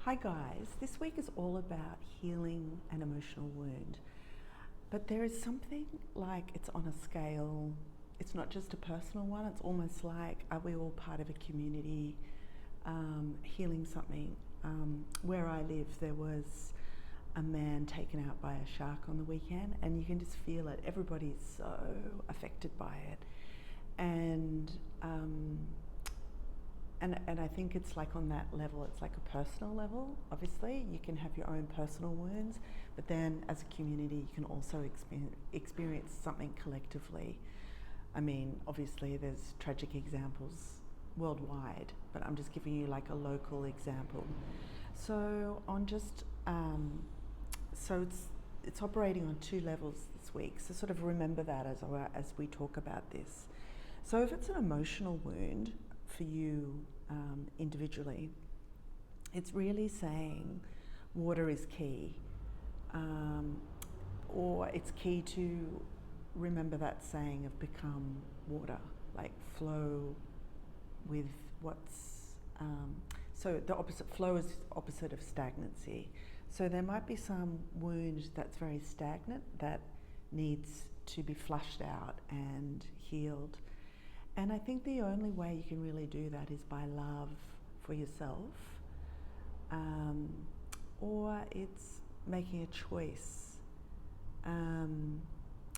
Hi guys, this week is all about healing an emotional wound. But there is something like it's on a scale, it's not just a personal one, it's almost like are we all part of a community healing something? Where I live, there was a man taken out by a shark on the weekend, and you can just feel it. Everybody's so affected by it. And um, and I think it's like on that level, it's like a personal level. Obviously, you can have your own personal wounds, but then as a community, you can also experience something collectively. I mean, obviously, there's tragic examples worldwide, but I'm just giving you like a local example. So on just so it's operating on two levels this week. So sort of remember that as we talk about this. So if it's an emotional wound for you individually, it's really saying water is key, or it's key to remember that saying of become water, like flow with what's. So the opposite, flow is opposite of stagnancy. So there might be some wound that's very stagnant that needs to be flushed out and healed. And I think the only way you can really do that is by love for yourself, um, or it's making a choice. And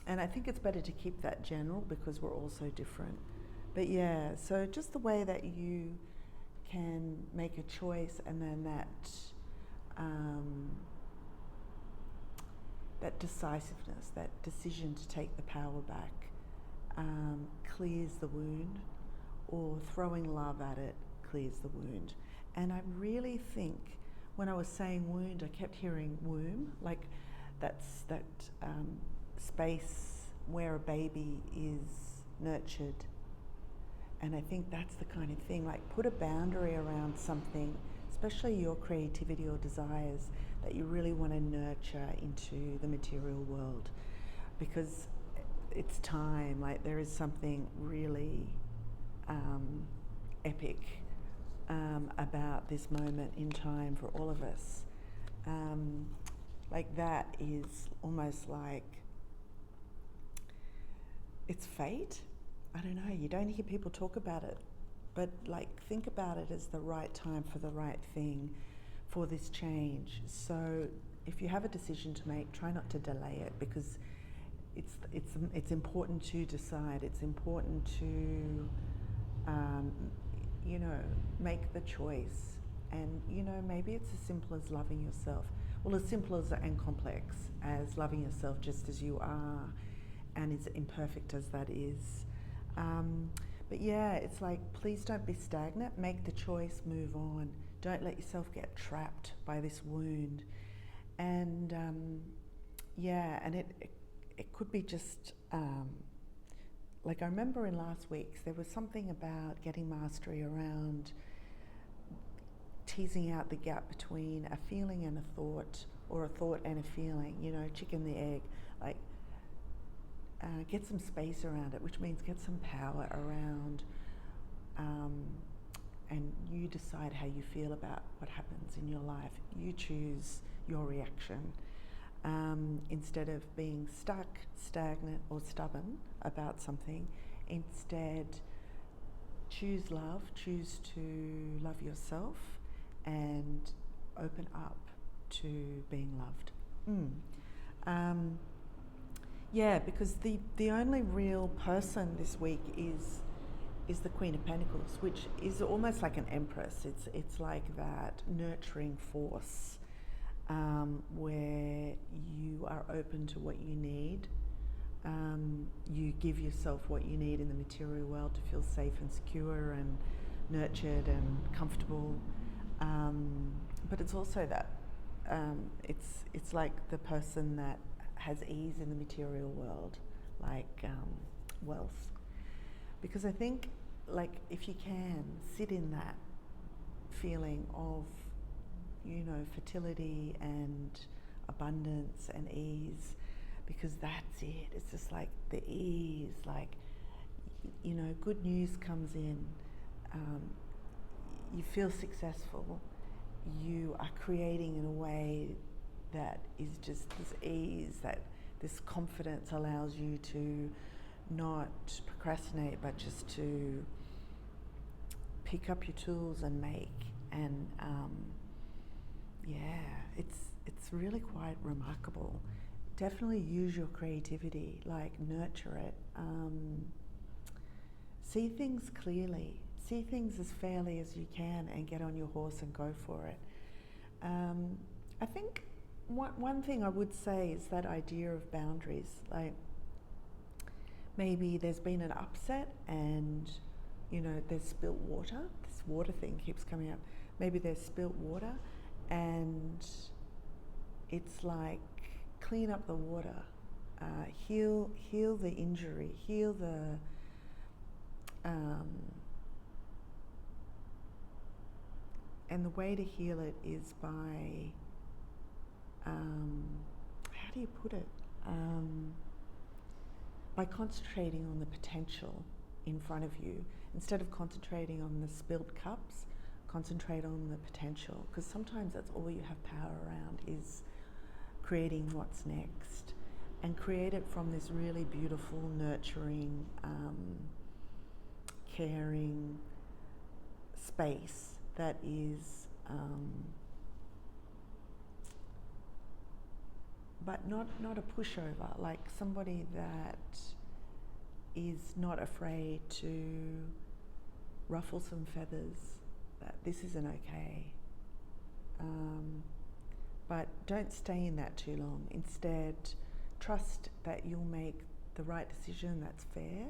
I think it's better to keep that general because we're all so different. But yeah, so just the way that you can make a choice, and then that decisiveness, that decision to take the power back, clears the wound, or throwing love at it clears the wound. And I really think when I was saying wound, I kept hearing womb, like that's that space where a baby is nurtured. And I think that's the kind of thing, like put a boundary around something, especially your creativity or desires that you really want to nurture into the material world, because it's time. Like there is something really epic about this moment in time for all of us. Like that is almost like it's fate. I don't know, you don't hear people talk about it, but like think about it as the right time for the right thing, for this change. So if you have a decision to make, try not to delay it, because it's important to decide. It's important to make the choice. And maybe it's as simple as loving yourself. Well, as simple as and complex as loving yourself just as you are, and as imperfect as that is. But yeah, it's like, please don't be stagnant. Make the choice, move on. Don't let yourself get trapped by this wound. And and it could be just like I remember in last week's, there was something about getting mastery around teasing out the gap between a feeling and a thought, or a thought and a feeling, chicken the egg, like get some space around it, which means get some power around, and you decide how you feel about what happens in your life. You choose your reaction, instead of being stuck, stagnant, or stubborn about something. Instead, choose love, choose to love yourself, and open up to being loved. Yeah, because the only real person this week is the Queen of Pentacles, which is almost like an empress. It's like that nurturing force, where you are open to what you need. You give yourself what you need in the material world to feel safe and secure and nurtured and comfortable. But it's also that it's like the person that has ease in the material world, like wealth. Because I think, like, if you can sit in that feeling of, fertility and abundance and ease, because that's it. It's just like the ease, like, good news comes in, you feel successful, you are creating in a way that is just this ease, that this confidence allows you to not procrastinate, but just to pick up your tools and make. And it's really quite remarkable. Definitely use your creativity, like nurture it. See things clearly. See things as fairly as you can and get on your horse and go for it. I think one thing I would say is that idea of boundaries. Like maybe there's been an upset and there's spilt water. This water thing keeps coming up. Maybe there's spilt water and it's like clean up the water, heal the injury, heal the and the way to heal it is by how do you put it? By concentrating on the potential in front of you. Instead of concentrating on the spilled cups, concentrate on the potential, because sometimes that's all you have power around, is creating what's next, and create it from this really beautiful, nurturing, caring space that is but not a pushover, like somebody that is not afraid to ruffle some feathers, that this isn't okay. But don't stay in that too long. Instead, trust that you'll make the right decision that's fair,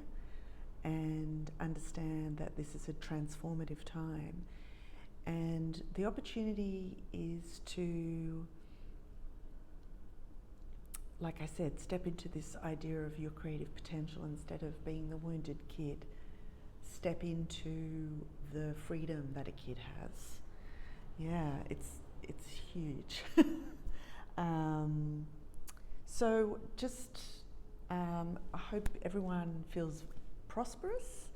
and understand that this is a transformative time. And the opportunity is to, like I said, step into this idea of your creative potential instead of being the wounded kid. Step into the freedom that a kid has. Yeah, it's huge. So just, I hope everyone feels prosperous,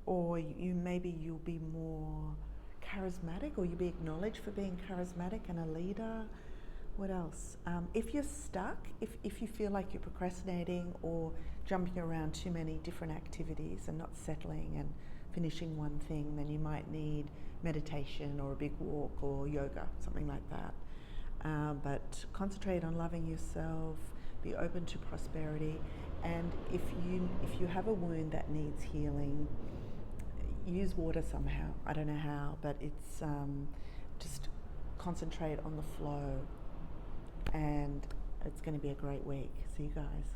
or you'll be more charismatic, or you'll be acknowledged for being charismatic and a leader. What else? If you're stuck, if you feel like you're procrastinating or jumping around too many different activities and not settling and finishing one thing, then you might need meditation or a big walk or yoga, something like that. But concentrate on loving yourself, be open to prosperity, and if you have a wound that needs healing, use water somehow. I don't know how, but it's just concentrate on the flow, and it's going to be a great week. See you guys.